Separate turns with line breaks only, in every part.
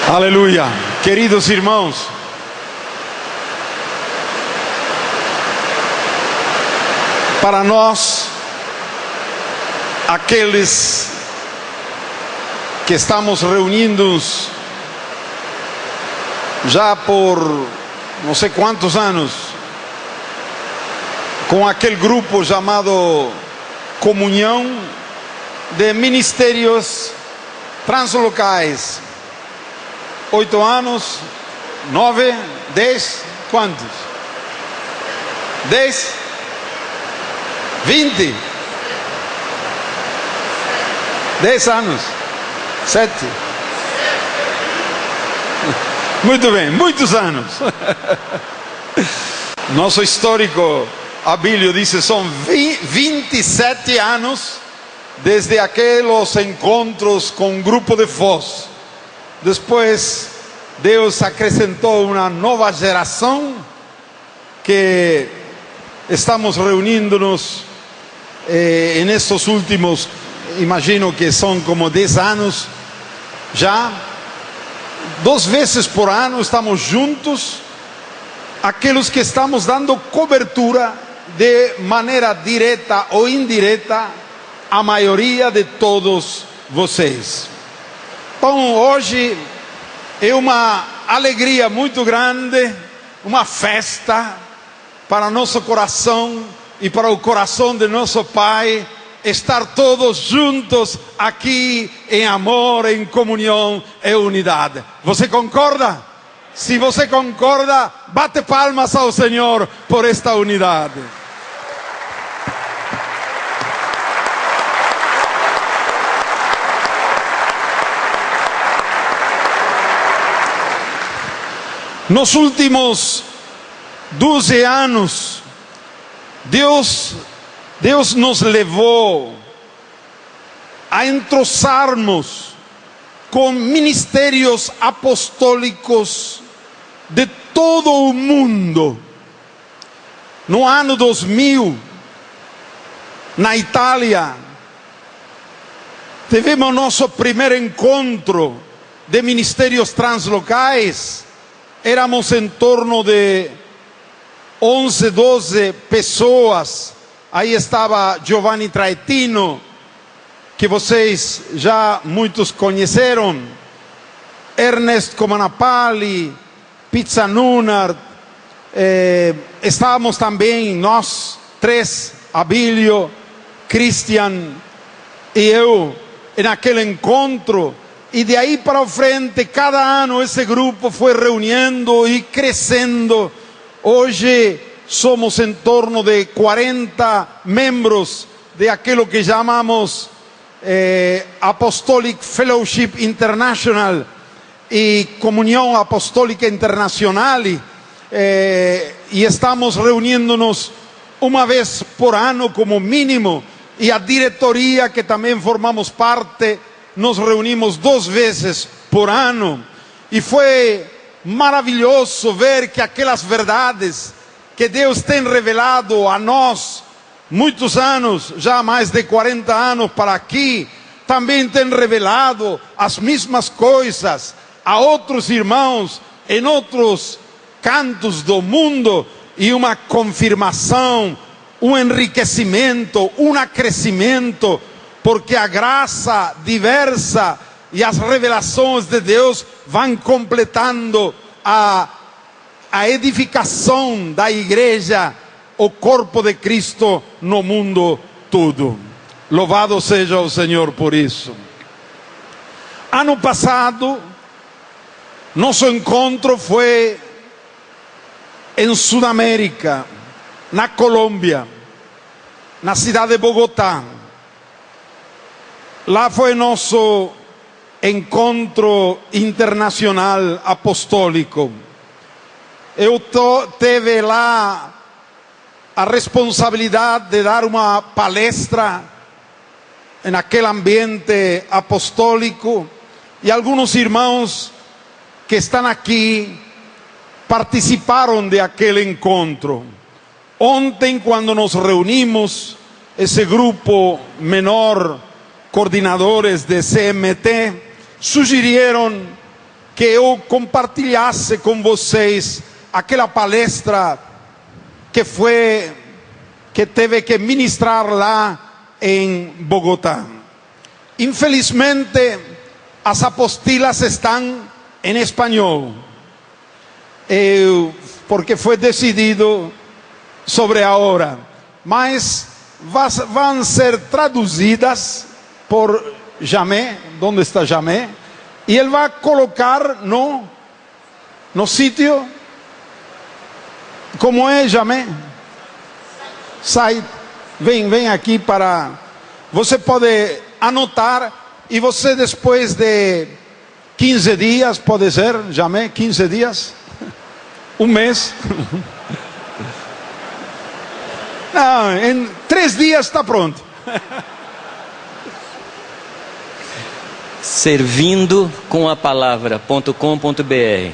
Aleluia. Queridos irmãos, para nós, aqueles que estamos reunidos já por não sei quantos anos, com aquele grupo chamado Comunhão de Ministérios Translocais. 8 anos, 9, 10, quantos? 10? 20? 10 anos? 7? Muito bem, muitos anos. Nosso histórico Abílio disse, são 27 anos desde aqueles encontros com um grupo de Foz. Depois, Deus acrescentou uma nova geração que estamos reunindo-nos nestes últimos, imagino que são como 10 anos já. 2 vezes por ano estamos juntos, aqueles que estamos dando cobertura de maneira direta ou indireta à maioria de todos vocês. Então hoje é uma alegria muito grande, uma festa para nosso coração e para o coração de nosso Pai, estar todos juntos aqui em amor, em comunhão e unidade. Você concorda? Se você concorda, bate palmas ao Senhor por esta unidade. Nos últimos 12 anos, Deus nos levou a entrosarmos com ministérios apostólicos de todo o mundo. No ano 2000, na Itália, tivemos nosso primeiro encontro de ministérios translocais. Éramos em torno de 11, 12 pessoas. Aí estava Giovanni Traetino, que vocês já muitos conheceram, Ernest Comanapali, Pizza Nunard, estávamos também nós 3, Abílio, Christian e eu, naquele encontro. E de aí para frente, cada ano esse grupo foi reunindo e crescendo. Hoje somos em torno de 40 membros de aquilo que chamamos Apostolic Fellowship International e Comunhão Apostólica Internacional. E estamos reunindo-nos uma vez por ano como mínimo. E a diretoria, que também formamos parte, nos reunimos 2 vezes por ano. E foi maravilhoso ver que aquelas verdades que Deus tem revelado a nós, muitos anos, já mais de 40 anos para aqui, também tem revelado as mesmas coisas a outros irmãos em outros cantos do mundo, e uma confirmação, um enriquecimento, um crescimento, porque a graça diversa e as revelações de Deus vão completando a edificação da igreja, o corpo de Cristo no mundo todo. Louvado seja o Senhor por isso. Ano passado, nosso encontro foi em Sudamérica, na Colômbia, na cidade de Bogotá. Lá foi nosso encontro internacional apostólico. Eu tive lá a responsabilidade de dar uma palestra naquele ambiente apostólico, e alguns irmãos que estão aqui participaram de aquele encontro. Ontem, quando nos reunimos, esse grupo menor, coordenadores de CMT, sugirieron que eu compartilhasse com vocês aquela palestra que teve que ministrar lá em Bogotá. Infelizmente, as apostilas estão em espanhol, porque foi decidido sobre a hora, mas vão ser traduzidas por Jamé. Onde está Jamé? E ele vai colocar no sítio. Como é, Jamé? Sai, vem aqui para... Você pode anotar, e você depois de 15 dias, pode ser, Jamé, 15 dias? Um mês? Não, em 3 dias está pronto.
Servindocomapalvra.com.br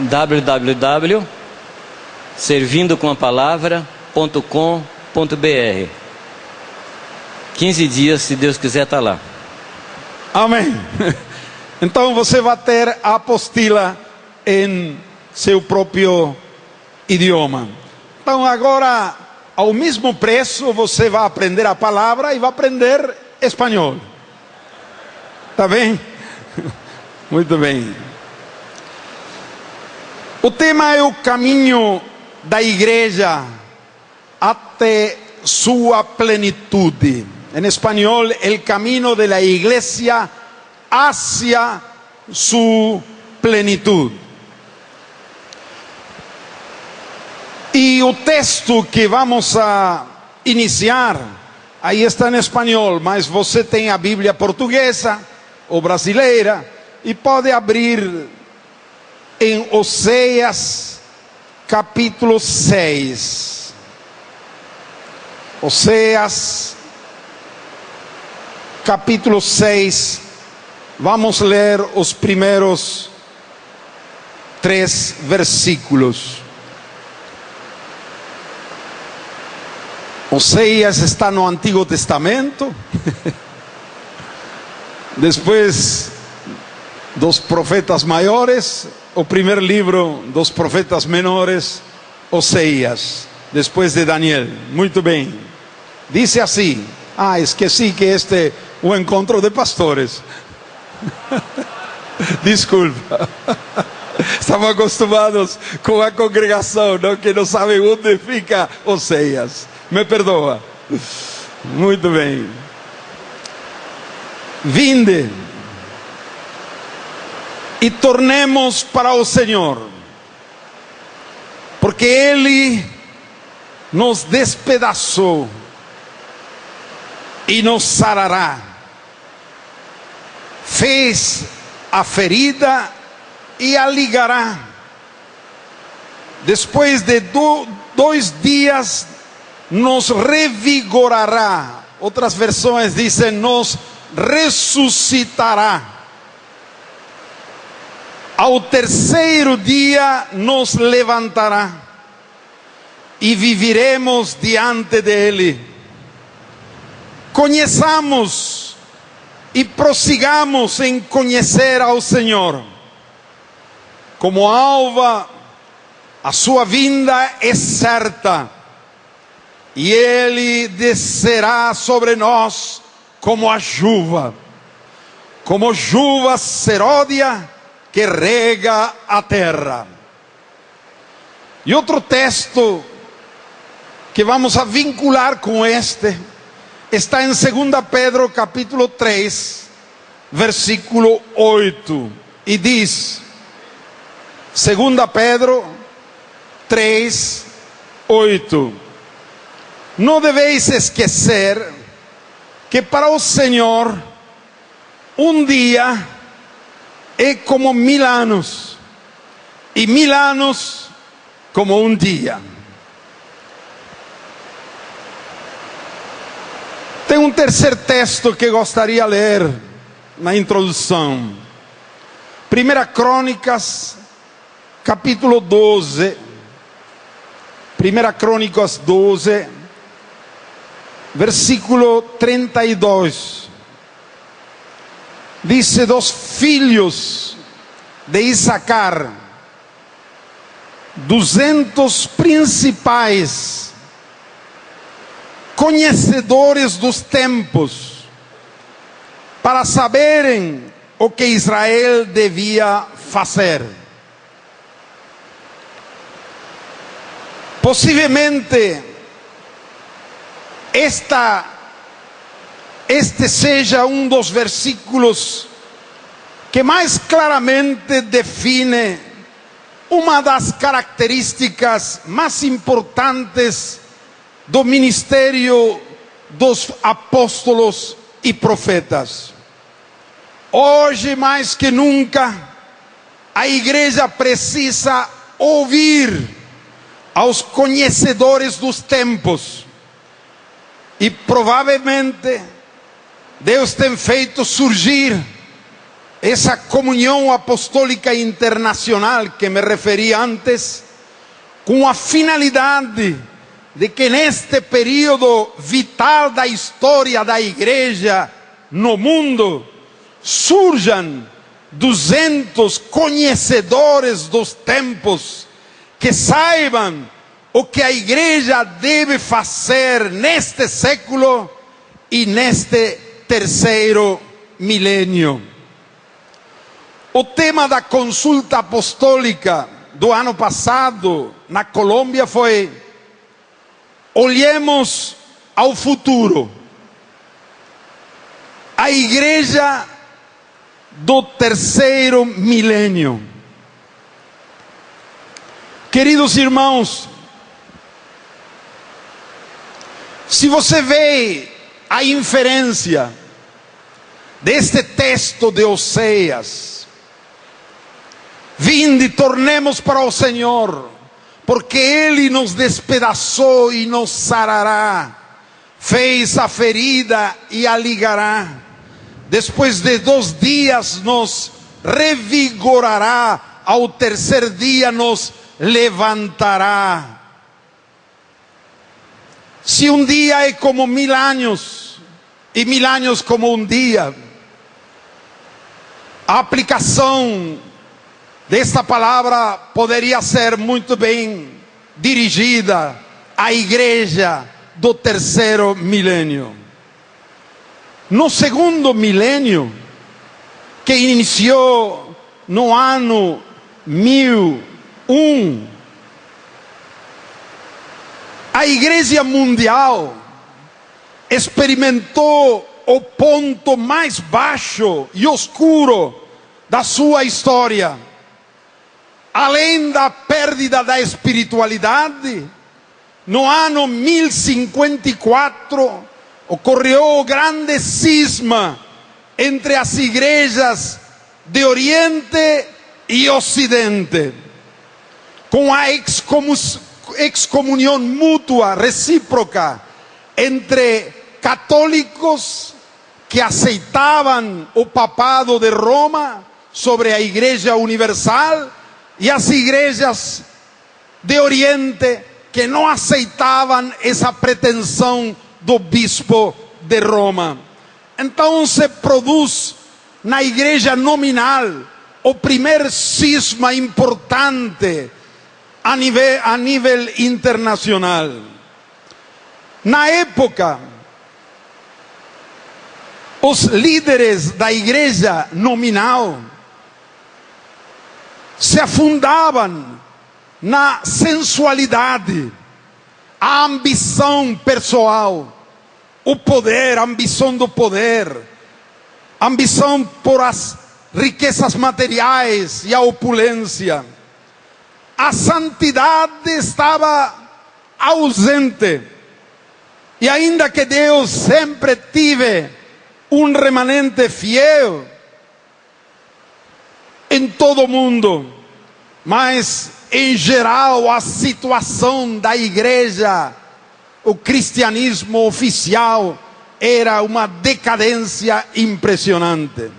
www.servindocomapalvra.com.br 15 dias, se Deus quiser, está lá.
Amém. Então você vai ter a apostila em seu próprio idioma. Então agora, ao mesmo preço, você vai aprender a palavra e vai aprender espanhol. Tá bem? Muito bem. O tema é o caminho da igreja até sua plenitude. Em espanhol, el camino de la iglesia hacia su plenitud. E o texto que vamos a iniciar, aí está em espanhol, mas você tem a Bíblia portuguesa ou brasileira e pode abrir em Oséias capítulo 6. Oséias capítulo 6. Vamos ler os primeiros 3 versículos. Oséias está no Antigo Testamento. Depois dos profetas maiores, o primeiro livro dos profetas menores, Oséias, depois de Daniel. Muito bem. Diz assim. Esqueci que este é o encontro de pastores. Desculpa. Estamos acostumados com a congregação, não, que não sabem onde fica Oséias. Me perdoa. Muito bem. Vinde e tornemos para o Senhor, porque Ele nos despedaçou e nos sarará. Fez a ferida e a ligará. Depois de 2 dias nos revigorará. Outras versões dizem nos ressuscitará. Ao 3º dia nos levantará e viviremos diante dele. Conheçamos e prossigamos em conhecer ao Senhor. Como alva, a sua vinda é certa, e Ele descerá sobre nós como a chuva seródia que rega a terra. E outro texto que vamos a vincular com este está em 2 Pedro capítulo 3, versículo 8, e diz, 2 Pedro 3, 8: não deveis esquecer que para o Senhor um dia é como 1000 anos, e 1000 anos como um dia. Tem um terceiro texto que gostaria de ler na introdução. 1 Crônicas, capítulo 12. 1 Crônicas 12, versículo 32. Dice: dos filhos de Issacar, 200 principais, conhecedores dos tempos, para saberem o que Israel devia fazer. Possivelmente este seja um dos versículos que mais claramente define uma das características mais importantes do ministério dos apóstolos e profetas. Hoje, mais que nunca, a igreja precisa ouvir aos conhecedores dos tempos. E provavelmente Deus tem feito surgir essa comunhão apostólica internacional que me referi antes, com a finalidade de que neste período vital da história da igreja no mundo, surjam 200 conhecedores dos tempos que saibam o que a igreja deve fazer neste século e neste terceiro milênio. O tema da consulta apostólica do ano passado na Colômbia foi: olhemos ao futuro. A igreja do terceiro milênio. Queridos irmãos, se você vê a inferência deste texto de Oséias: vinde, tornemos para o Senhor, porque Ele nos despedaçou e nos sarará, fez a ferida e a ligará, depois de 2 dias nos revigorará, ao terceiro dia nos levantará. Se um dia é como 1000 anos, e 1000 anos como um dia, a aplicação desta palavra poderia ser muito bem dirigida à igreja do terceiro milênio. No segundo milênio, que iniciou no ano 1001, a igreja mundial experimentou o ponto mais baixo e oscuro da sua história. Além da perda da espiritualidade, no ano 1054 ocorreu o grande cisma entre as igrejas de Oriente e Ocidente, com a excomunhão mútua recíproca entre católicos que aceitavam o papado de Roma sobre a Igreja Universal e as igrejas de Oriente que não aceitavam essa pretensão do bispo de Roma. Então se produz na igreja nominal o primeiro cisma importante a nível internacional. Na época, os líderes da igreja nominal se afundavam na sensualidade, a ambição pessoal, o poder, a ambição do poder, a ambição por as riquezas materiais e a opulência. A santidade estava ausente. E ainda que Deus sempre tive um remanente fiel em todo o mundo, mas em geral a situação da igreja, o cristianismo oficial, era uma decadência impressionante.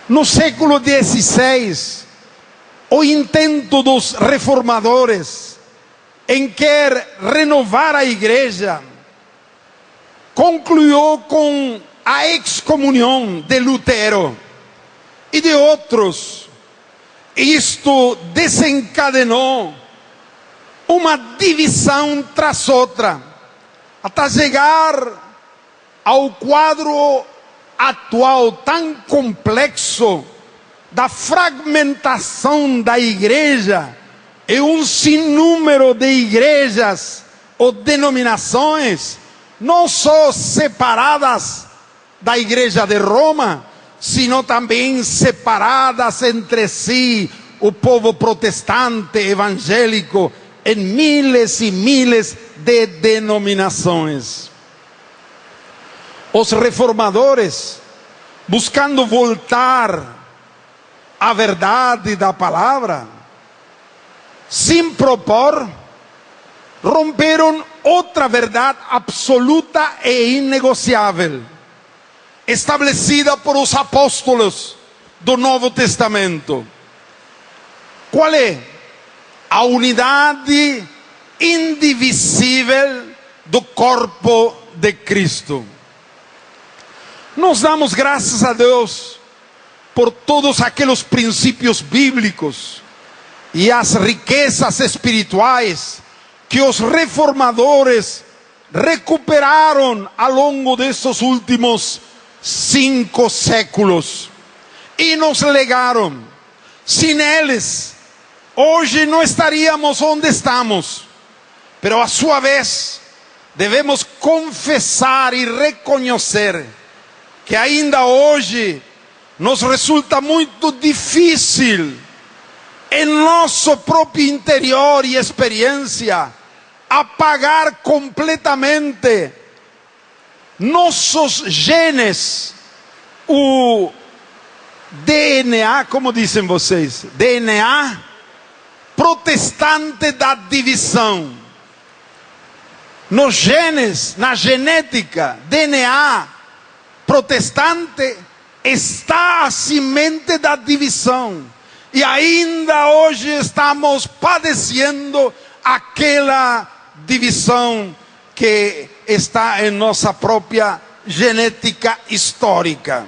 No século XVI, o intento dos reformadores em querer renovar a igreja concluiu com a excomunhão de Lutero e de outros. Isto desencadenou uma divisão tras outra, até chegar ao quadro atual tão complexo da fragmentação da igreja e um sinnúmero de igrejas ou denominações, não só separadas da igreja de Roma, sino também separadas entre si, o povo protestante, evangélico, em miles e miles de denominações. Os reformadores, buscando voltar à verdade da palavra, sem propor, romperam outra verdade absoluta e inegociável, estabelecida por os apóstolos do Novo Testamento. Qual é? A unidade indivisível do corpo de Cristo. Nós damos graças a Deus por todos aqueles princípios bíblicos e as riquezas espirituais que os reformadores recuperaram ao longo desses últimos 5 séculos e nos legaram. Sem eles, hoje não estaríamos onde estamos, pero a sua vez devemos confessar e reconhecer que ainda hoje nos resulta muito difícil, em nosso próprio interior e experiência, apagar completamente nossos genes, o DNA, como dizem vocês, DNA protestante da divisão. Nos genes, na genética, DNA protestante está a semente da divisão. E ainda hoje estamos padecendo aquela divisão que está em nossa própria genética histórica.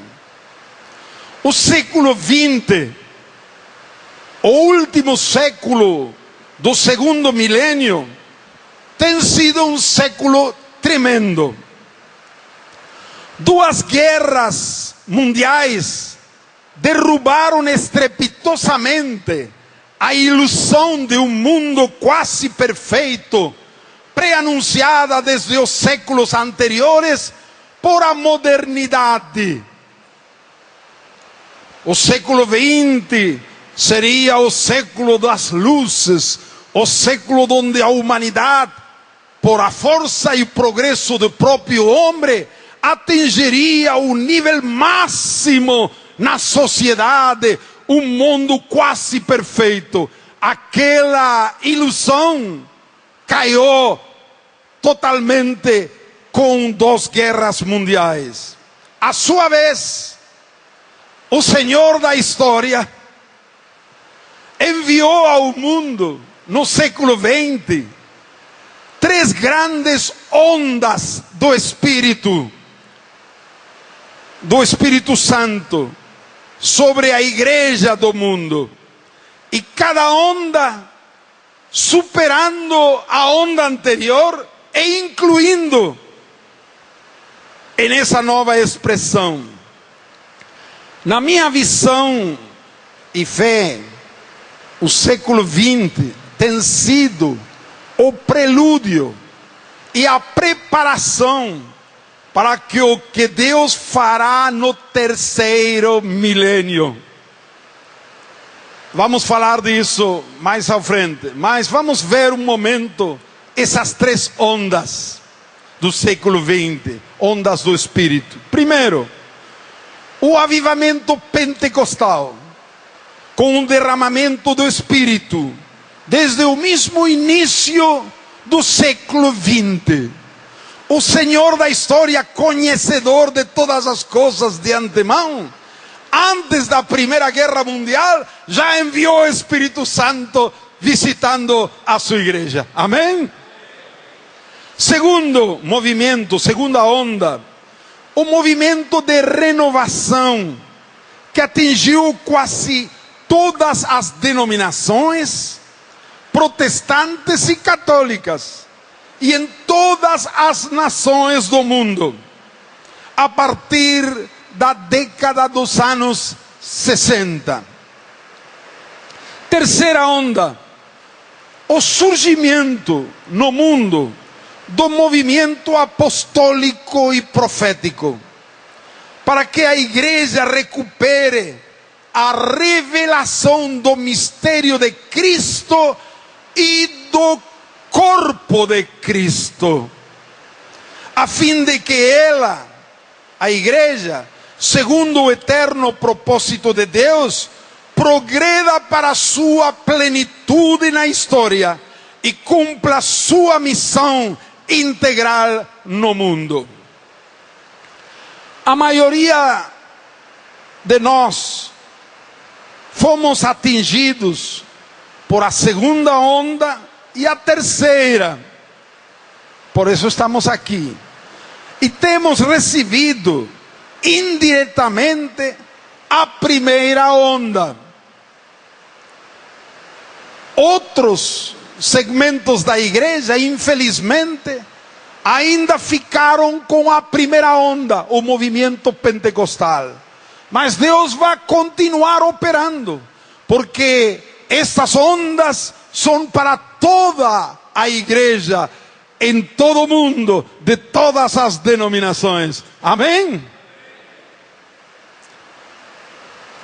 O século XX, o último século do segundo milênio, tem sido um século tremendo. 2 guerras mundiais derrubaram estrepitosamente a ilusão de um mundo quase perfeito, pré-anunciada desde os séculos anteriores por a modernidade. O século XX seria o século das luzes, o século onde a humanidade, por a força e o progresso do próprio homem, atingiria o nível máximo na sociedade, um mundo quase perfeito. Aquela ilusão caiu totalmente com 2 guerras mundiais. A sua vez, o Senhor da história enviou ao mundo, no século XX, 3 grandes ondas do Espírito Santo sobre a igreja do mundo. E cada onda superando a onda anterior e incluindo nessa nova expressão. Na minha visão e fé, o século XX tem sido o prelúdio e a preparação para que o que Deus fará no terceiro milênio. Vamos falar disso mais à frente, mas vamos ver um momento essas 3 ondas do século XX, ondas do Espírito. Primeiro, o avivamento pentecostal, com um derramamento do Espírito, desde o mesmo início do século XX. O Senhor da história, conhecedor de todas as coisas de antemão, antes da Primeira Guerra Mundial, já enviou o Espírito Santo visitando a sua igreja. Amém? Segundo movimento, segunda onda, o movimento de renovação que atingiu quase todas as denominações, protestantes e católicas, e em todas as nações do mundo, a partir da década dos anos 60. Terceira onda, o surgimento no mundo do movimento apostólico e profético, para que a igreja recupere a revelação do mistério de Cristo e do corpo de Cristo, a fim de que ela, a igreja, segundo o eterno propósito de Deus, progreda para sua plenitude na história e cumpra sua missão integral no mundo. A maioria de nós fomos atingidos por a segunda onda e a terceira. Por isso estamos aqui. E temos recebido indiretamente a primeira onda. Outros segmentos da igreja, infelizmente, ainda ficaram com a primeira onda, o movimento pentecostal. Mas Deus vai continuar operando, porque estas ondas são para toda a igreja, em todo o mundo, de todas as denominações. Amém?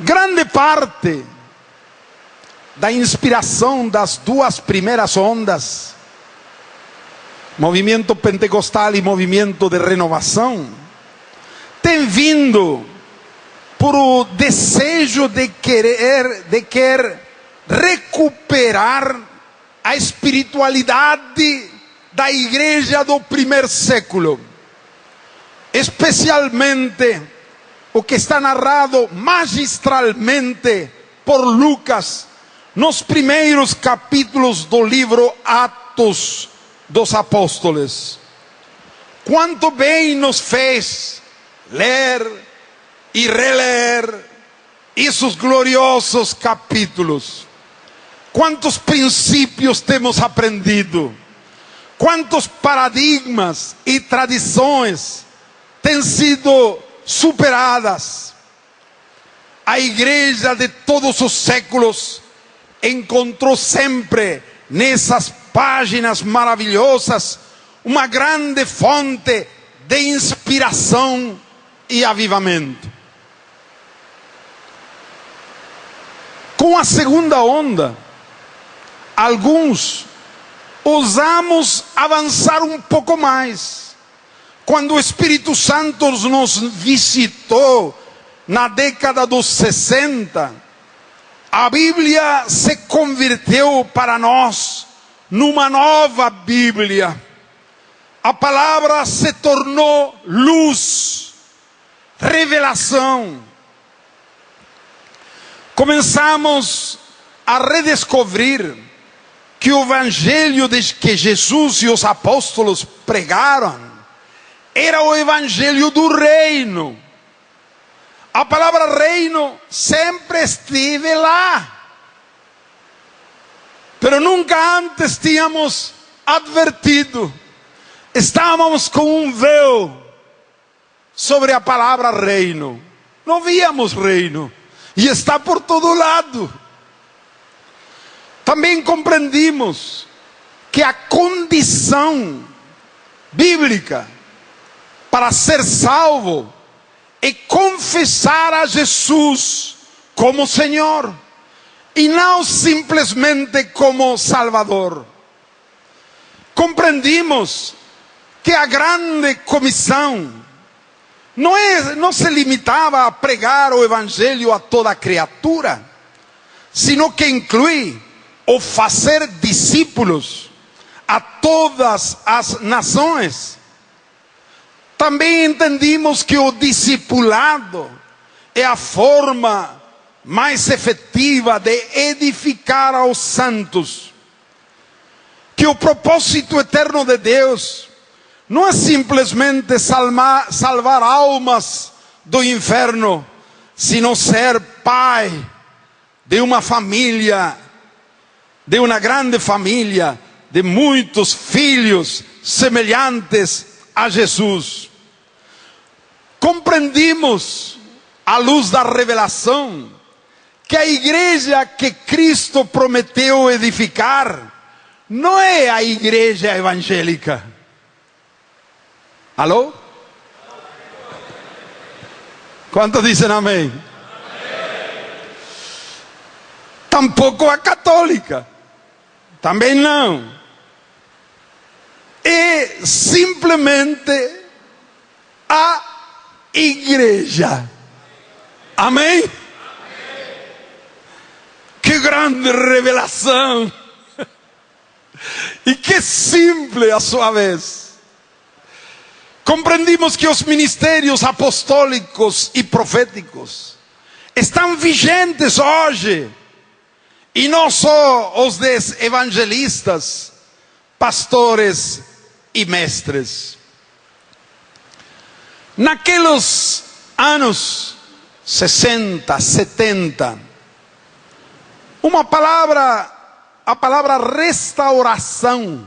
Grande parte da inspiração das duas primeiras ondas, movimento pentecostal e movimento de renovação, tem vindo por o desejo de querer recuperar a espiritualidade da igreja do primeiro século, especialmente o que está narrado magistralmente por Lucas nos primeiros capítulos do livro Atos dos Apóstolos. Quanto bem nos fez ler e reler esses gloriosos capítulos. Quantos princípios temos aprendido, quantos paradigmas e tradições têm sido superadas. A igreja de todos os séculos encontrou sempre nessas páginas maravilhosas uma grande fonte de inspiração e avivamento. Com a segunda onda, alguns ousamos avançar um pouco mais. Quando o Espírito Santo nos visitou na década dos 60, a Bíblia se converteu para nós numa nova Bíblia. A palavra se tornou luz, revelação. Começamos a redescobrir que o evangelho que Jesus e os apóstolos pregaram era o evangelho do reino. A palavra reino sempre esteve lá, pero nunca antes tínhamos advertido. Estávamos com um véu sobre a palavra reino. Não víamos reino, e está por todo lado. Também compreendimos que a condição bíblica para ser salvo é confessar a Jesus como Senhor e não simplesmente como Salvador. Compreendimos que a grande comissão não se limitava a pregar o evangelho a toda criatura, sino que inclui o fazer discípulos a todas as nações. Também entendimos que o discipulado é a forma mais efetiva de edificar aos santos. Que o propósito eterno de Deus não é simplesmente salvar almas do inferno, sino ser pai de uma família, de uma grande família, de muitos filhos semelhantes a Jesus. Compreendimos, à luz da revelação, que a igreja que Cristo prometeu edificar não é a igreja evangélica. Alô? Quantos dizem amém? Tampouco a católica, também não. É simplesmente a igreja. Amém? Que grande revelação! E que simples a sua vez. Compreendimos que os ministérios apostólicos e proféticos estão vigentes hoje, e não só os dos evangelistas, pastores e mestres. Naqueles anos 60, 70, a palavra restauração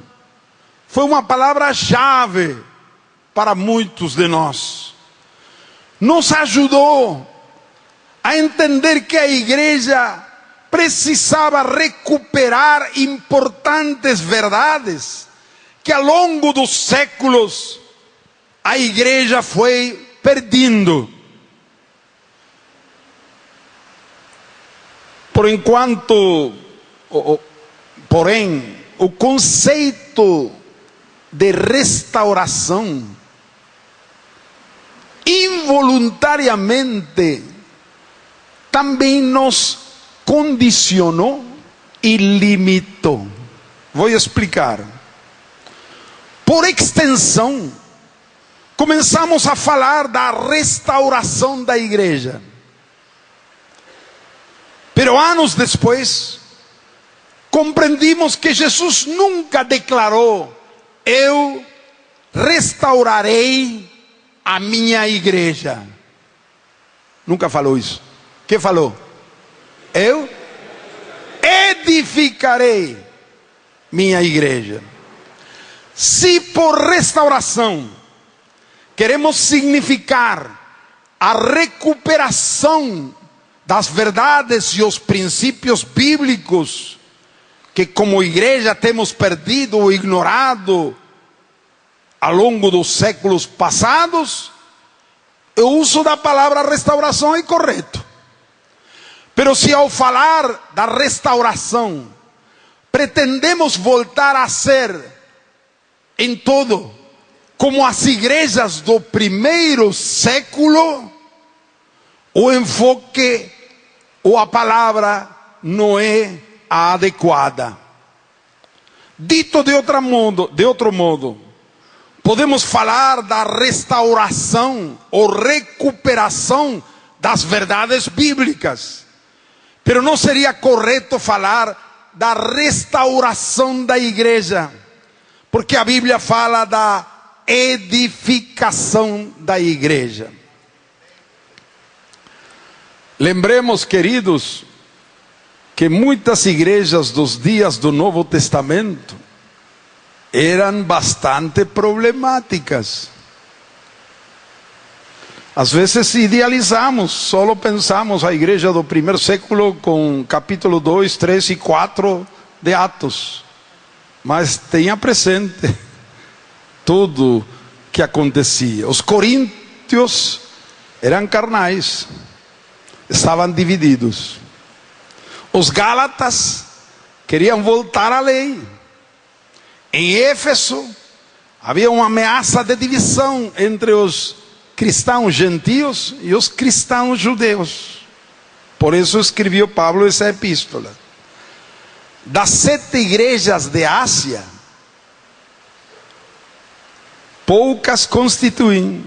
foi uma palavra-chave para muitos de nós. Nos ajudou a entender que a igreja precisava recuperar importantes verdades que ao longo dos séculos a igreja foi perdendo. Porém, o conceito de restauração involuntariamente também nos condicionou e limitou. Vou explicar. Por extensão, começamos a falar da restauração da igreja. Pero anos depois, compreendimos que Jesus nunca declarou: eu restaurarei a minha igreja. Nunca falou isso. O que falou? Eu edificarei minha igreja. Se por restauração queremos significar a recuperação das verdades e os princípios bíblicos que como igreja temos perdido ou ignorado ao longo dos séculos passados, o uso da palavra restauração é correto. Pero se ao falar da restauração pretendemos voltar a ser em todo como as igrejas do primeiro século, o enfoque ou a palavra não é a adequada. Dito de outro modo, podemos falar da restauração ou recuperação das verdades bíblicas, pero não seria correto falar da restauração da igreja, porque a Bíblia fala da edificação da igreja. Lembremos, queridos, que muitas igrejas dos dias do Novo Testamento eram bastante problemáticas. Às vezes idealizamos, só pensamos a igreja do primeiro século com capítulo 2, 3 e 4 de Atos. Mas tenha presente tudo que acontecia. Os coríntios eram carnais, estavam divididos. Os gálatas queriam voltar à lei. Em Éfeso havia uma ameaça de divisão entre os cristãos gentios e os cristãos judeus. Por isso escreveu Paulo essa epístola. Das 7 igrejas de Ásia, poucas constituem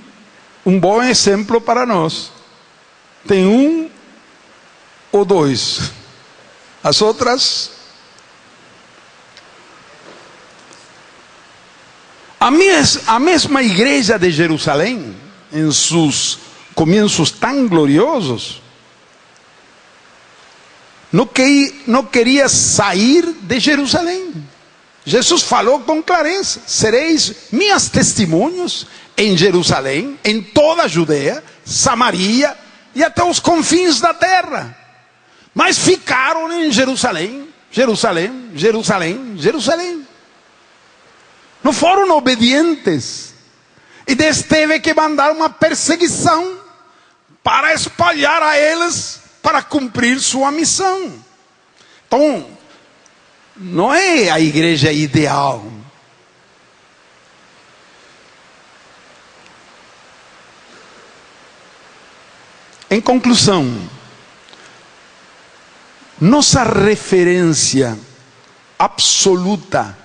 um bom exemplo para nós. Tem 1 ou 2. As outras, A mesma igreja de Jerusalém, em seus começos tão gloriosos, não queria sair de Jerusalém. Jesus falou com clareza: sereis minhas testemunhas em Jerusalém, em toda a Judeia, Samaria e até os confins da terra. Mas ficaram em Jerusalém, Jerusalém, Jerusalém, Jerusalém. Não foram obedientes. E Deus teve que mandar uma perseguição para espalhar a eles, para cumprir sua missão. Então, não é a igreja ideal. Em conclusão, nossa referência absoluta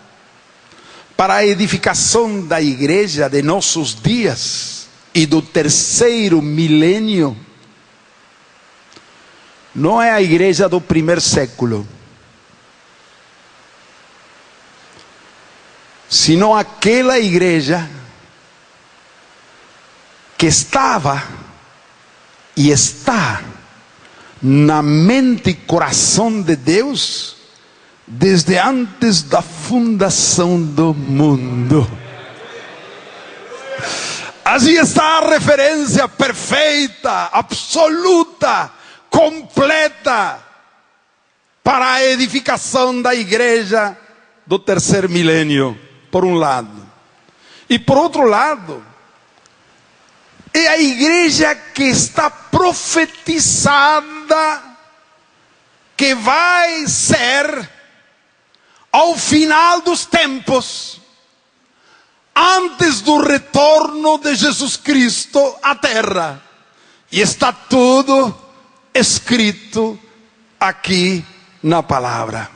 para a edificação da igreja de nossos dias e do terceiro milênio não é a igreja do primeiro século, senão aquela igreja que estava e está na mente e coração de Deus desde antes da fundação do mundo. Assim está a referência perfeita, absoluta, completa para a edificação da igreja do terceiro milênio, por um lado. E por outro lado, é a igreja que está profetizada, que vai ser ao final dos tempos, antes do retorno de Jesus Cristo à terra. E está tudo escrito aqui na palavra.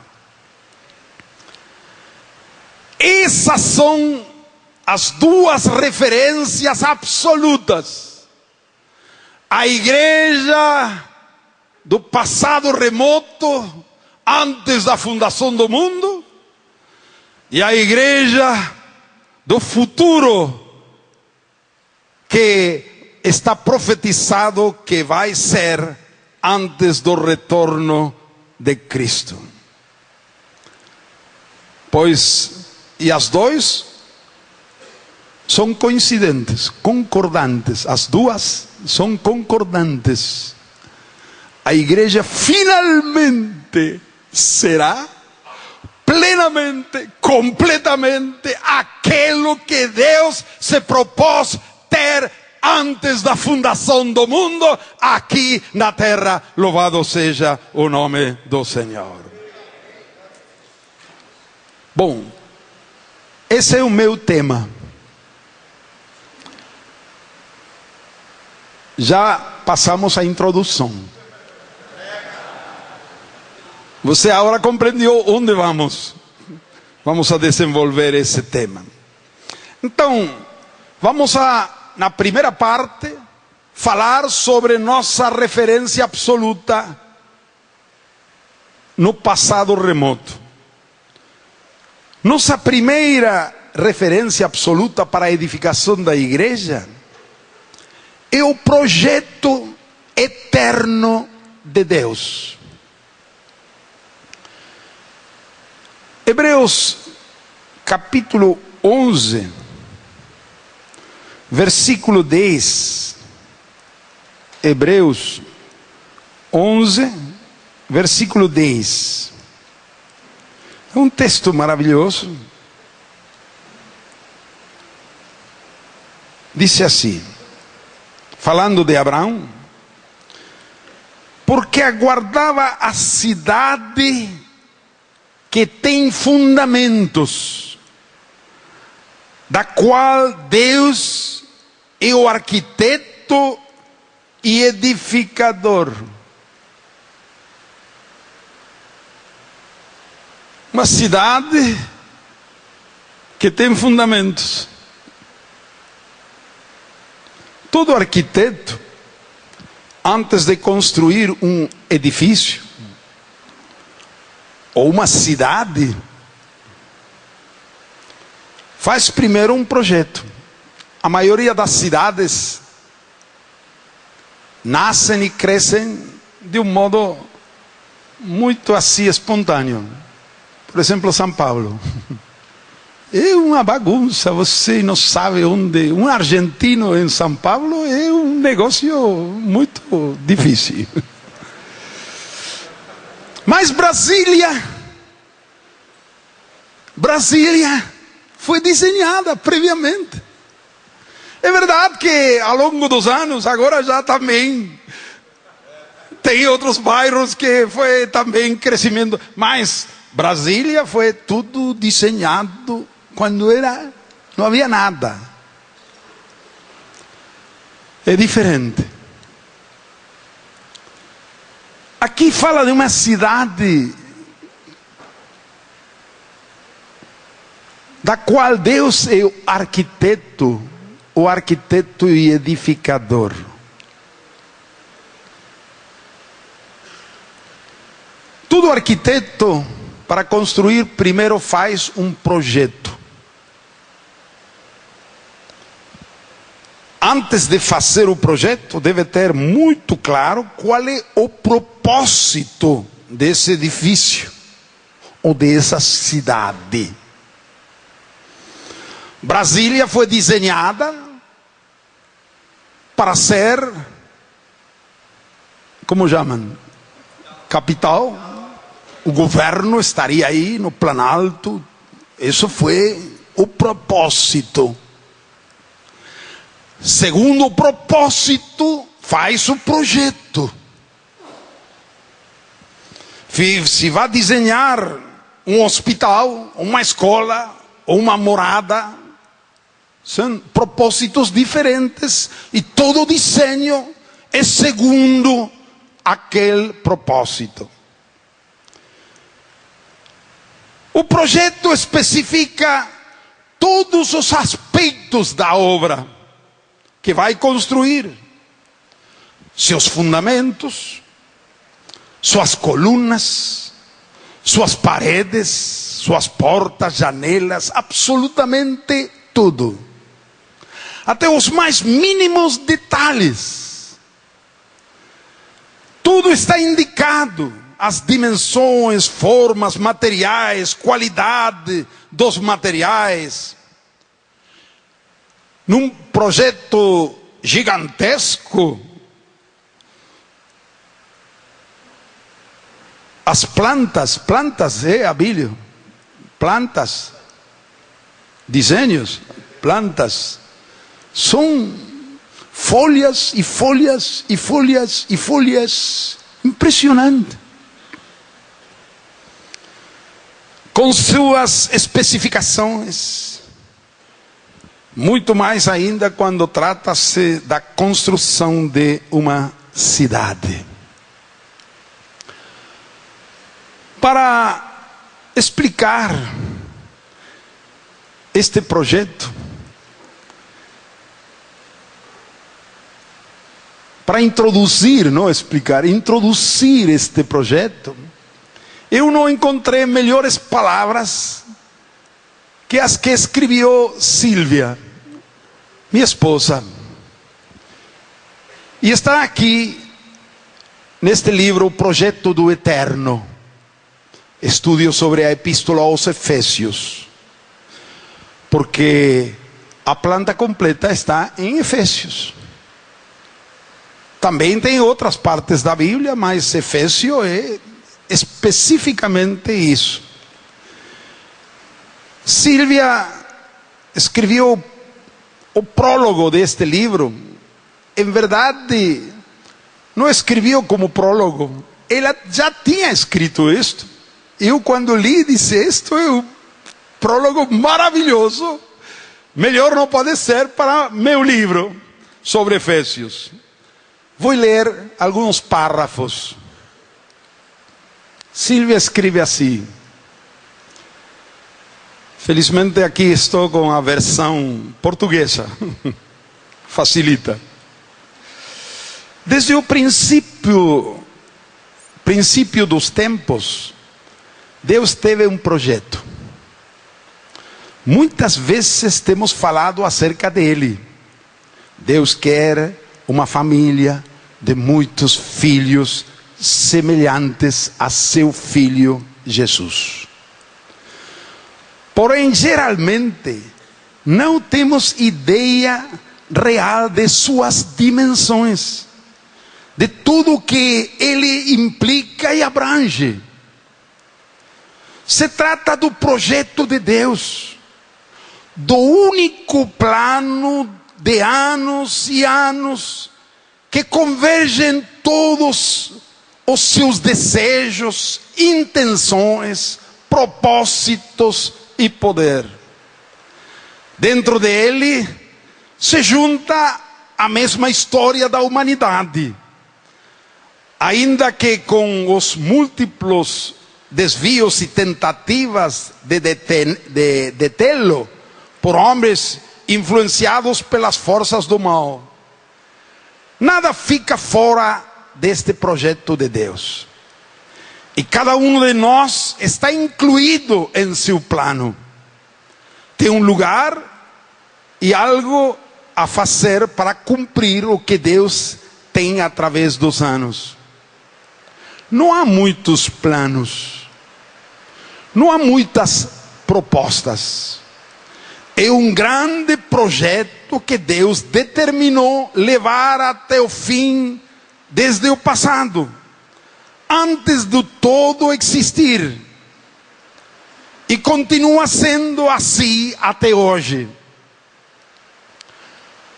Essas são as duas referências absolutas: a igreja do passado remoto, antes da fundação do mundo, e a igreja do futuro, que está profetizado que vai ser antes do retorno de Cristo. Pois, e as duas são coincidentes, concordantes. As duas são concordantes. A igreja finalmente será plenamente, completamente aquilo que Deus se propôs ter antes da fundação do mundo, aqui na terra. Louvado seja o nome do Senhor. Bom, esse é o meu tema. Já passamos a introdução. Você agora compreendeu onde vamos a desenvolver esse tema. Então, vamos na primeira parte, falar sobre nossa referência absoluta no passado remoto. Nossa primeira referência absoluta para a edificação da igreja é o projeto eterno de Deus. Hebreus capítulo 11, versículo 10. Hebreus 11, versículo 10. É um texto maravilhoso. Disse assim, falando de Abraão: porque aguardava a cidade que tem fundamentos, da qual Deus é o arquiteto e edificador. Uma cidade que tem fundamentos. Todo arquiteto, antes de construir um edifício ou uma cidade, faz primeiro um projeto. A maioria das cidades nascem e crescem de um modo muito assim espontâneo. Por exemplo, São Paulo. É uma bagunça, você não sabe onde. Um argentino em São Paulo é um negócio muito difícil. Mas Brasília foi desenhada previamente. É verdade que ao longo dos anos, agora já também tem outros bairros que foi também crescimento, mas Brasília foi tudo desenhado quando não havia nada. É diferente. Aqui fala de uma cidade da qual Deus é o arquiteto e edificador. Todo arquiteto, para construir, primeiro faz um projeto. Antes de fazer o projeto, deve ter muito claro qual é o propósito desse edifício ou dessa cidade. Brasília foi desenhada para ser, como chamam? Capital. O governo estaria aí no Planalto. Isso foi o propósito. Segundo o propósito, faz o projeto. Se vai desenhar um hospital, uma escola, uma morada, são propósitos diferentes e todo desenho é segundo aquele propósito. O projeto especifica todos os aspectos da obra que vai construir: seus fundamentos, suas colunas, suas paredes, suas portas, janelas, absolutamente tudo. Até os mais mínimos detalhes. Tudo está indicado. As dimensões, formas, materiais, qualidade dos materiais. Num projeto gigantesco, as plantas, Abílio, plantas, desenhos, plantas, são folhas e folhas e folhas e folhas, impressionante. Com suas especificações, muito mais ainda quando trata-se da construção de uma cidade. Para explicar este projeto, para introduzir, não explicar, introduzir este projeto, eu não encontrei melhores palavras que as que escreveu Silvia, minha esposa. E está aqui, neste livro, O Projeto do Eterno, estudio sobre a Epístola aos Efésios, porque a planta completa está em Efésios. Também tem outras partes da Bíblia, mas Efésio é especificamente isso. Silvia escreveu o prólogo deste livro. Em verdade, não escreveu como prólogo. Ela já tinha escrito isto. Eu, quando li, disse: isto é um prólogo maravilhoso. Melhor não pode ser para meu livro sobre Efésios. Vou ler alguns parágrafos. Silvia escreve assim. Felizmente aqui estou com a versão portuguesa. Facilita. Desde o princípio dos tempos, Deus teve um projeto. Muitas vezes temos falado acerca dele. Deus quer uma família de muitos filhos semelhantes a seu filho Jesus. Porém, geralmente, não temos ideia real de suas dimensões, de tudo que ele implica e abrange. Se trata do projeto de Deus, do único plano de anos e anos, que convergem todos os seus desejos, intenções, propósitos e poder. Dentro dele se junta a mesma história da humanidade, ainda que com os múltiplos desvios e tentativas de detê-lo por homens influenciados pelas forças do mal. Nada fica fora deste projeto de Deus. E cada um de nós está incluído em seu plano. Tem um lugar e algo a fazer para cumprir o que Deus tem através dos anos. Não há muitos planos. Não há muitas propostas. É um grande projeto que Deus determinou levar até o fim desde o passado, antes do todo existir. E continua sendo assim até hoje.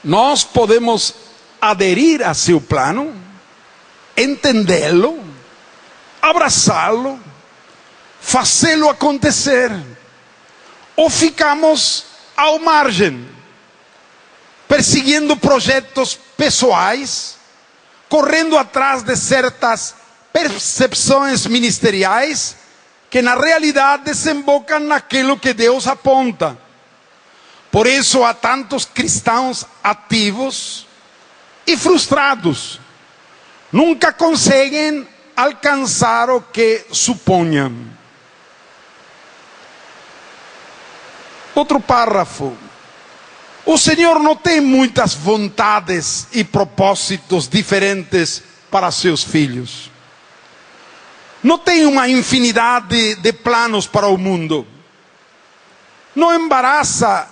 Nós podemos aderir a seu plano, entendê-lo, abraçá-lo, fazê-lo acontecer, ou ficamos ao margem, perseguindo projetos pessoais, correndo atrás de certas percepções ministeriais, que na realidade desembocam naquilo que Deus aponta. Por isso há tantos cristãos ativos e frustrados, nunca conseguem alcançar o que suponham. Outro parágrafo. O Senhor não tem muitas vontades e propósitos diferentes para seus filhos. Não tem uma infinidade de planos para o mundo. Não embasa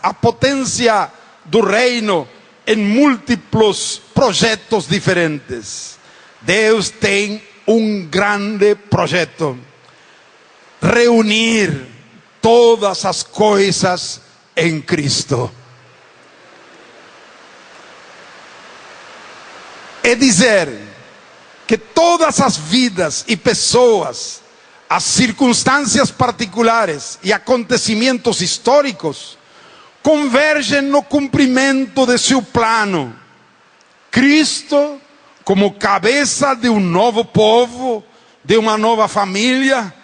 a potência do reino em múltiplos projetos diferentes. Deus tem um grande projeto: reunir todas as coisas em Cristo. É dizer que todas as vidas e pessoas, as circunstâncias particulares e acontecimentos históricos convergem no cumprimento de seu plano. Cristo como cabeça de um novo povo, de uma nova família,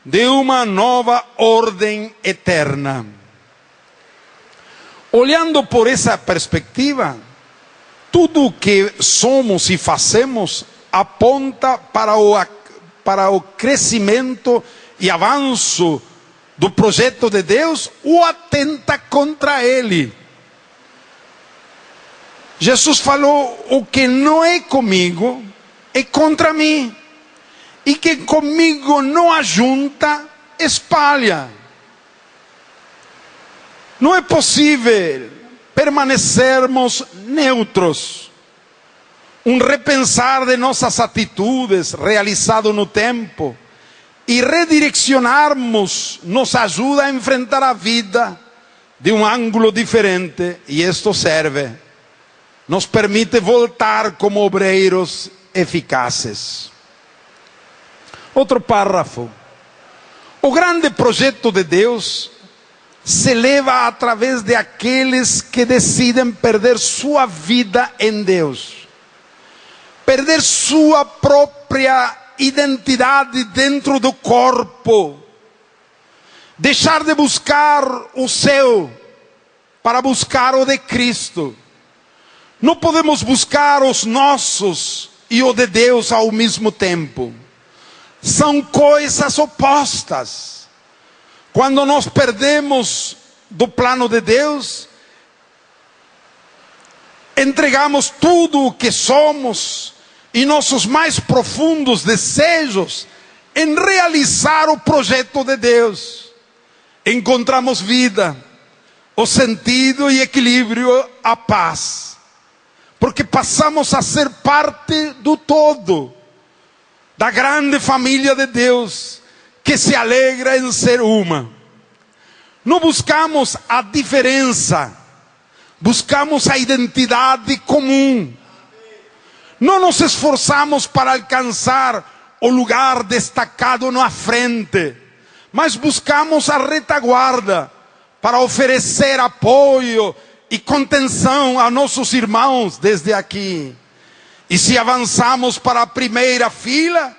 de uma nova ordem eterna. Olhando por essa perspectiva, tudo o que somos e fazemos aponta para o crescimento e avanço do projeto de Deus ou atenta contra ele. Jesus falou: o que não é comigo é contra mim. E que comigo não ajunta, espalha. Não é possível permanecermos neutros. Um repensar de nossas atitudes realizado no tempo e redirecionarmos nos ajuda a enfrentar a vida de um ângulo diferente, e isto nos permite voltar como obreiros eficazes. Outro parágrafo. O grande projeto de Deus se leva através de aqueles que decidem perder sua vida em Deus, perder sua própria identidade dentro do corpo, deixar de buscar o seu para buscar o de Cristo. Não podemos buscar os nossos e o de Deus ao mesmo tempo. São coisas opostas. Quando nós perdemos do plano de Deus, entregamos tudo o que somos e nossos mais profundos desejos em realizar o projeto de Deus. Encontramos vida, o sentido e equilíbrio, a paz, porque passamos a ser parte do todo, da grande família de Deus, que se alegra em ser uma. Não buscamos a diferença, buscamos a identidade comum. Não nos esforçamos para alcançar o lugar destacado na frente, mas buscamos a retaguarda para oferecer apoio e contenção a nossos irmãos desde aqui. E se avançamos para a primeira fila,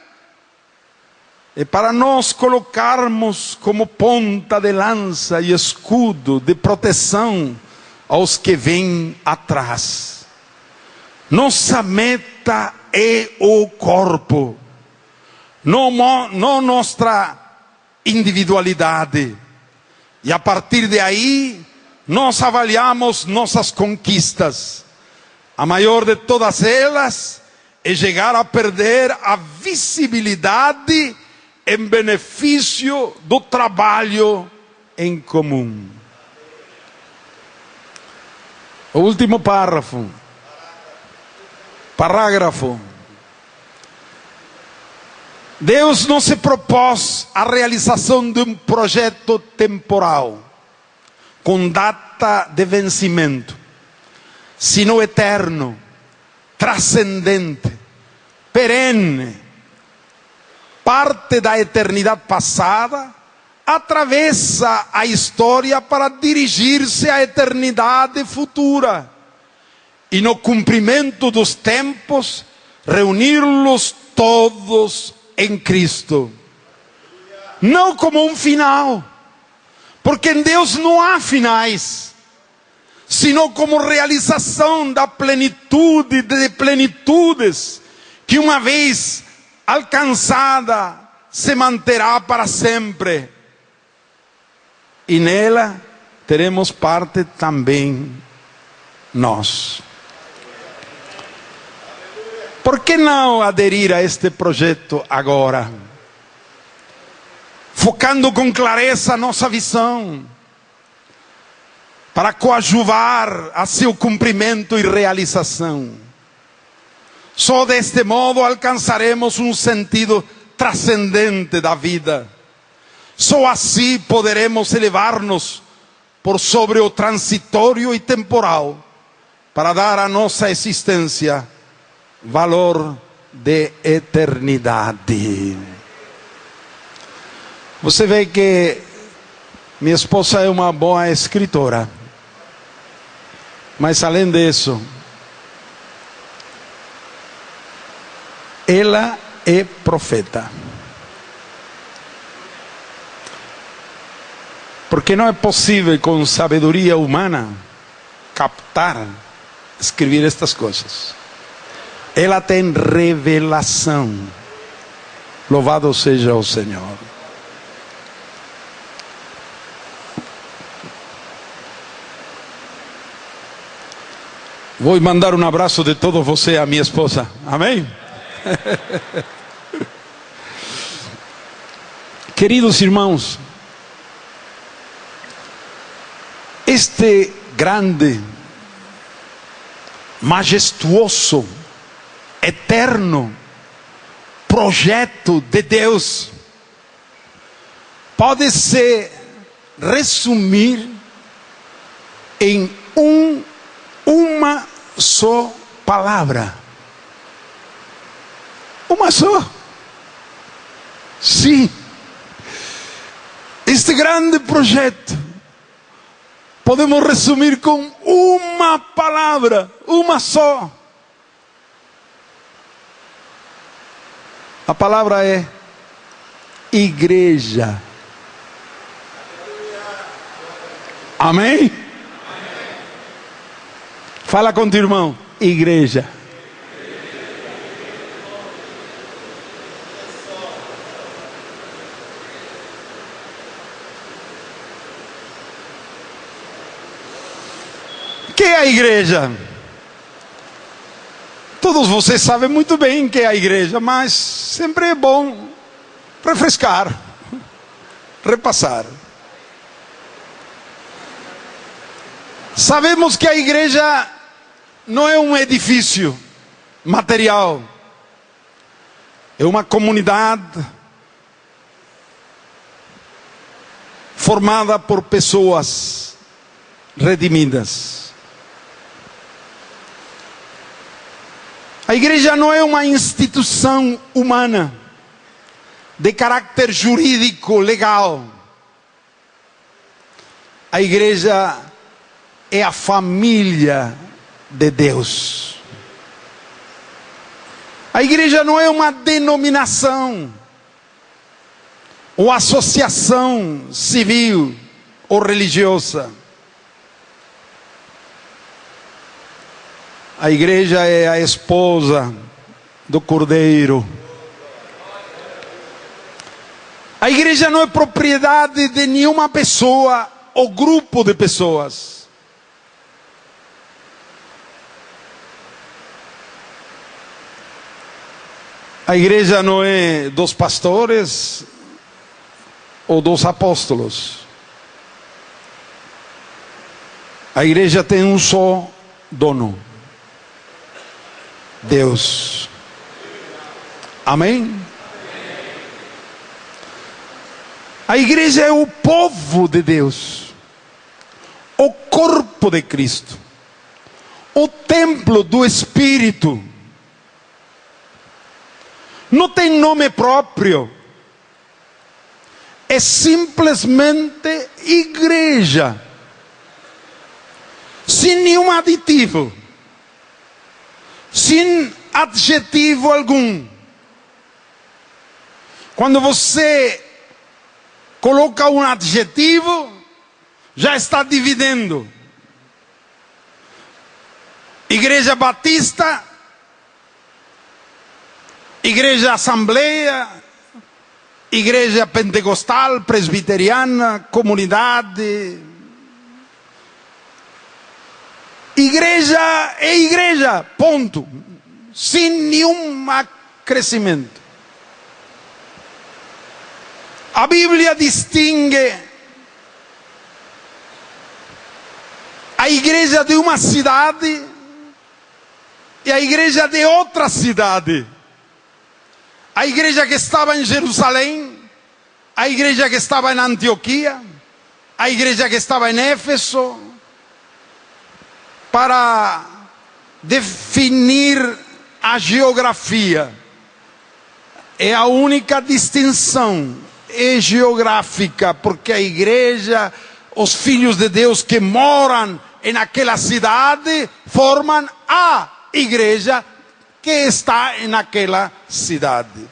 é para nós colocarmos como ponta de lança e escudo de proteção aos que vêm atrás. Nossa meta é o corpo, não nossa individualidade. E a partir de aí, nós avaliamos nossas conquistas. A maior de todas elas é chegar a perder a visibilidade em benefício do trabalho em comum. O último parágrafo. Deus não se propôs a realização de um projeto temporal, com data de vencimento, sino eterno, transcendente, perene, parte da eternidade passada, atravessa a história para dirigir-se à eternidade futura. E no cumprimento dos tempos, reunir-los todos em Cristo. Não como um final, porque em Deus não há finais, sino como realização da plenitude de plenitudes, que uma vez alcançada se manterá para sempre. E nela teremos parte também nós. Por que não aderir a este projeto agora? Focando com clareza a nossa visão, para coadjuvar a seu cumprimento e realização. Só deste modo alcançaremos um sentido transcendente da vida. Só assim poderemos elevar-nos por sobre o transitório e temporal, para dar à nossa existência valor de eternidade. Você vê que minha esposa é uma boa escritora, mas além disso, ela é profeta. Porque não é possível com sabedoria humana captar, escrever estas coisas. Ela tem revelação. Louvado seja o Senhor. Vou mandar um abraço de todos vocês à minha esposa. Amém? Queridos irmãos, este grande, majestuoso, eterno projeto de Deus pode se resumir em uma só palavra. Uma só. Sim. Este grande projeto podemos resumir com uma palavra, uma só. A palavra é igreja. Amém? Fala com teu irmão, igreja. que é a igreja? Todos vocês sabem muito bem o que é a igreja, mas sempre é bom refrescar, repassar. Sabemos que a igreja não é um edifício material, é uma comunidade formada por pessoas redimidas. A igreja não é uma instituição humana de caráter jurídico, legal. A igreja é a família de Deus. A igreja não é uma denominação ou associação civil ou religiosa. A igreja é a esposa do Cordeiro. A igreja não é propriedade de nenhuma pessoa ou grupo de pessoas. A igreja não é dos pastores ou dos apóstolos. A igreja tem um só dono: Deus. Amém? A igreja é o povo de Deus, o corpo de Cristo, o templo do Espírito. Não tem nome próprio, é simplesmente igreja, sem nenhum aditivo, sem adjetivo algum. Quando você coloca um adjetivo, já está dividindo. Igreja Batista, Igreja Assembleia, Igreja Pentecostal, Presbiteriana, Comunidade. Igreja é igreja, ponto. Sem nenhum acrescimento. A Bíblia distingue a igreja de uma cidade e a igreja de outra cidade. A igreja que estava em Jerusalém, a igreja que estava em Antioquia, a igreja que estava em Éfeso, para definir a geografia. É a única distinção, é geográfica, porque a igreja, os filhos de Deus que moram naquela cidade, formam a igreja que está naquela cidade.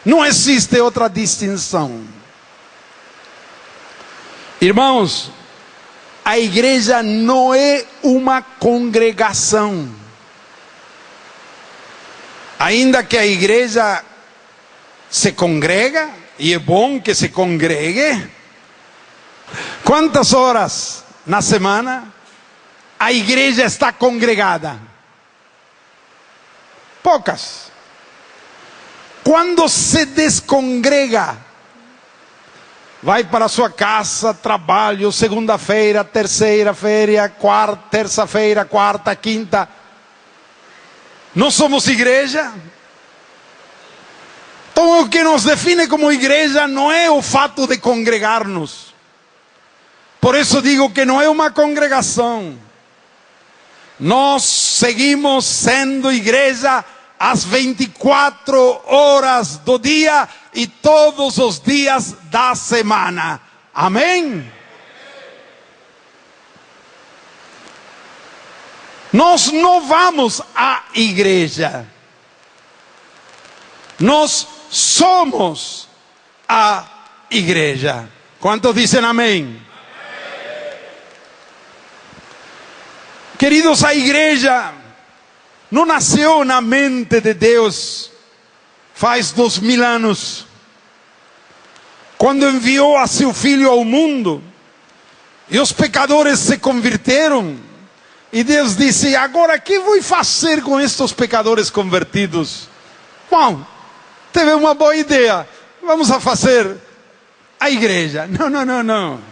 Não existe outra distinção. Irmãos, a igreja não é uma congregação. Ainda que a igreja se congrega, e é bom que se congregue, quantas horas na semana a igreja está congregada? Poucas. Quando se descongrega, vai para a sua casa, trabalho, segunda-feira, terça-feira, quarta, terça-feira, quarta, quinta. Não somos igreja? Então o que nos define como igreja não é o fato de congregar-nos. Por isso digo que não é uma congregação. Nós seguimos sendo igreja às 24 horas do dia e todos os dias da semana. Amém? Nós não vamos à igreja. Nós somos a igreja. Quantos dizem amém? Queridos, a igreja não nasceu na mente de Deus faz 2000 anos, quando enviou a seu Filho ao mundo E os pecadores se converteram. E Deus disse: agora o que vou fazer com estes pecadores convertidos? Bom, teve uma boa ideia. Vamos a fazer a igreja. Não.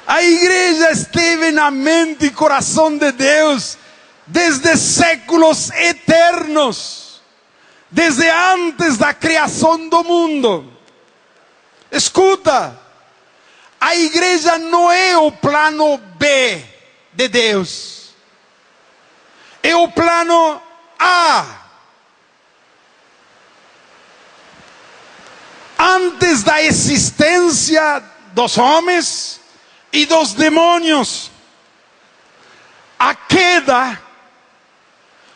A igreja esteve na mente e coração de Deus desde séculos eternos, desde antes da criação do mundo. Escuta, a igreja não é o plano B de Deus, é o plano A. Antes da existência dos homens e dos demônios, a queda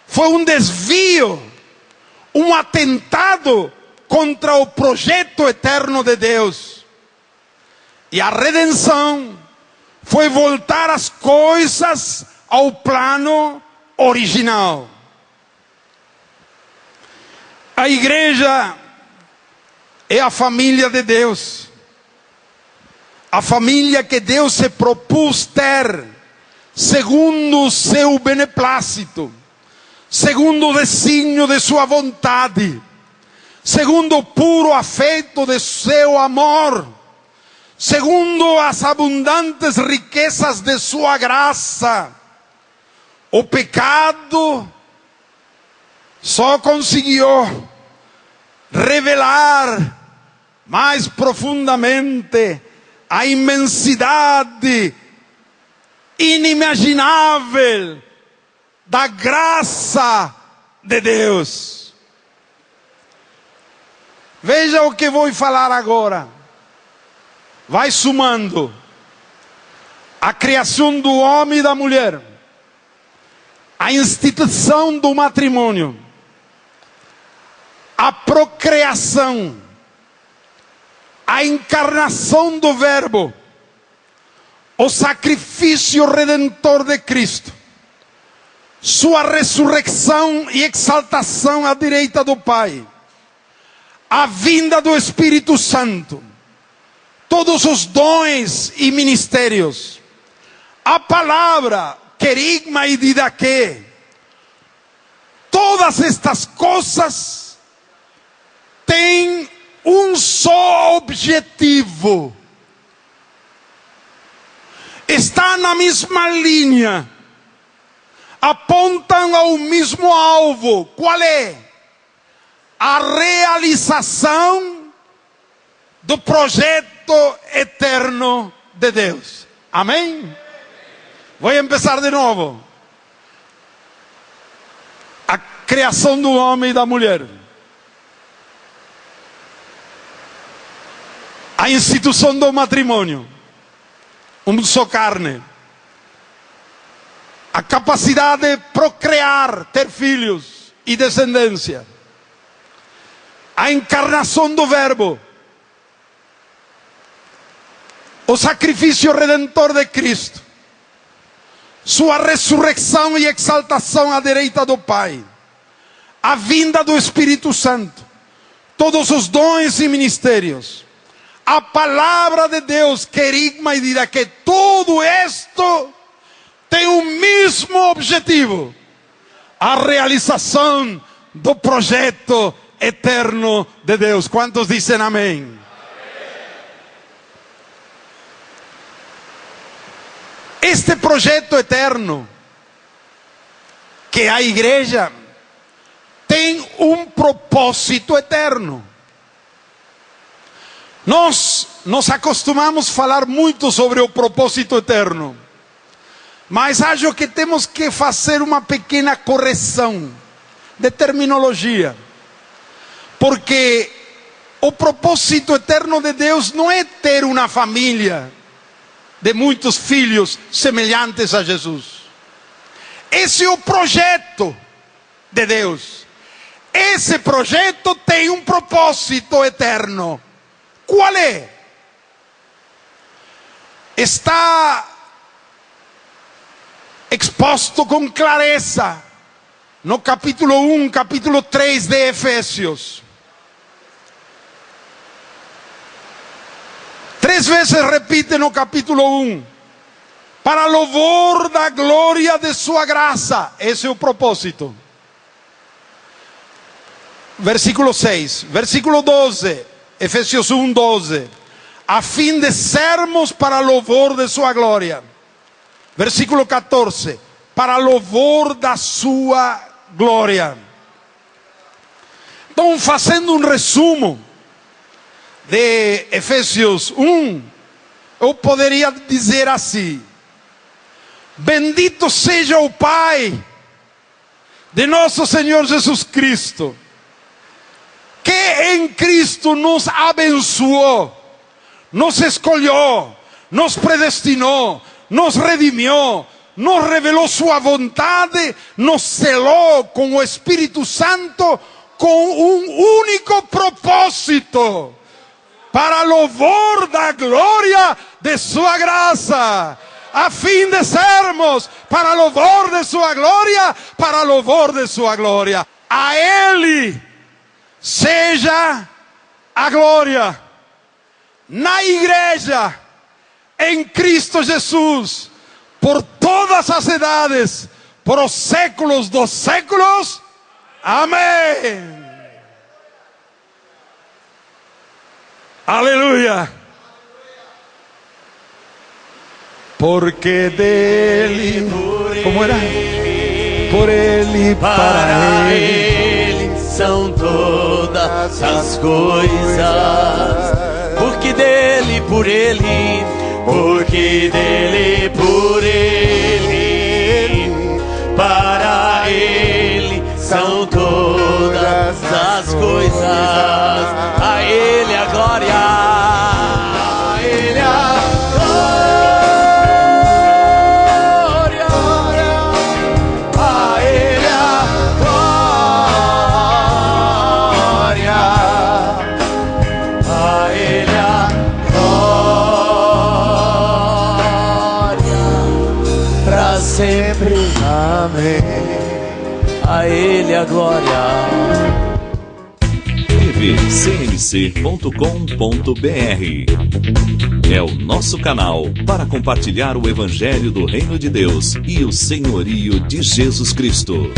foi um desvio, um atentado contra o projeto eterno de Deus. E a redenção foi voltar as coisas ao plano original. A igreja é a família de Deus. A família que Deus se propôs ter, segundo o seu beneplácito, segundo o desígnio de sua vontade, segundo o puro afeto de seu amor, segundo as abundantes riquezas de sua graça. O pecado só conseguiu revelar mais profundamente a imensidade inimaginável da graça de Deus. Veja o que vou falar agora. Vai somando a criação do homem e da mulher, a instituição do matrimônio, a procriação, a encarnação do Verbo, o sacrifício redentor de Cristo, sua ressurreição e exaltação à direita do Pai, a vinda do Espírito Santo, todos os dons e ministérios, a palavra, querigma e didaquê, todas estas coisas têm um só objetivo. Está na mesma linha, apontam ao mesmo alvo. Qual é? A realização do projeto eterno de Deus. Amém? Vou começar de novo. A criação do homem e da mulher, a instituição do matrimônio, um só carne, a capacidade de procriar, ter filhos e descendência, a encarnação do Verbo, o sacrifício redentor de Cristo, sua ressurreição e exaltação à direita do Pai, a vinda do Espírito Santo, todos os dons e ministérios, a palavra de Deus, querigma e dirá que tudo isto tem o mesmo objetivo: a realização do projeto eterno de Deus. Quantos dizem amém? Este projeto eterno, que é a igreja, tem um propósito eterno. Nós acostumamos a falar muito sobre o propósito eterno, mas acho que temos que fazer uma pequena correção de terminologia, porque o propósito eterno de Deus não é ter uma família de muitos filhos semelhantes a Jesus. Esse é o projeto de Deus. Esse projeto tem um propósito eterno. Qual é? Está exposto com clareza no capítulo 1, capítulo 3 de Efésios. 3 vezes repite no capítulo 1: para louvor da glória de sua graça. Esse é o propósito. Versículo 6, versículo 12, Efésios 1, 12. A fim de sermos para louvor de sua glória. Versículo 14, para louvor da sua glória. Então, fazendo um resumo de Efésios 1, eu poderia dizer assim: bendito seja o Pai de nosso Senhor Jesus Cristo, que em Cristo nos abençoou, nos escolheu, nos predestinou, nos redimiu, nos revelou sua vontade, nos selou com o Espírito Santo, com um único propósito, para louvor da glória de sua graça, a fim de sermos para louvor de sua glória, para louvor de sua glória. A Ele seja a glória na igreja, em Cristo Jesus, por todas as edades, por os séculos dos séculos. Amém. Aleluia. Porque dele, como era? Por ele, para ele
são todas as coisas. Porque dele, por ele, porque dele, por ele, para ele são todas as coisas. A ele a glória, a ele a glória, a ele a glória, a ele a glória, pra sempre. Amém. A ele a glória.
tvcmc.com.br é o nosso canal para compartilhar o Evangelho do Reino de Deus e o senhorio de Jesus Cristo.